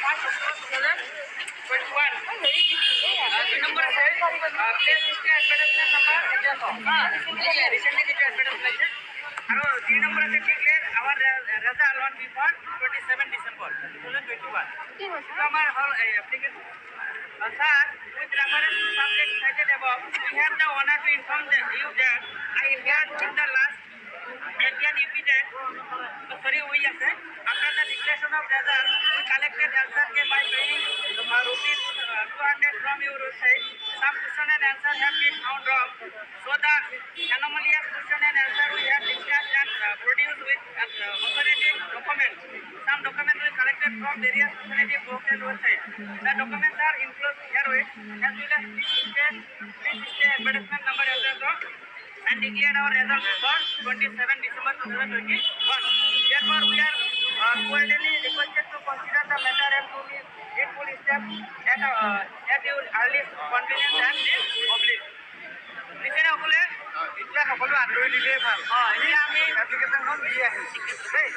5 October 2021. The number is place is advertisement number recently get advertisement. The number is declared our result on before 27 December 2021. Come on, all application. Sir, with reference to subject cited above, we have the honor to inform you that I had in the last Indian repeated, we have said, after the declaration of result, we collected answer by paying rupees 200 from your side. Some question and answer have been found wrong. So the anomalous question and answer we have discussed and produced with authoritative documents. Some documents we collected from various authoritative portal websites. The documents are included herewith as well as please stay advertisement number as well and declared our result for 27 December 2021. Therefore, we are cordially requested to consider the matter and to take full steps at your earliest convenience and public. Listen, সকলে এতিয়া সকলো আঁতৰি দিলেই ভাল। এতিয়া আমি এপ্লিকেশ্যনখন দি আহিছোঁ দেই।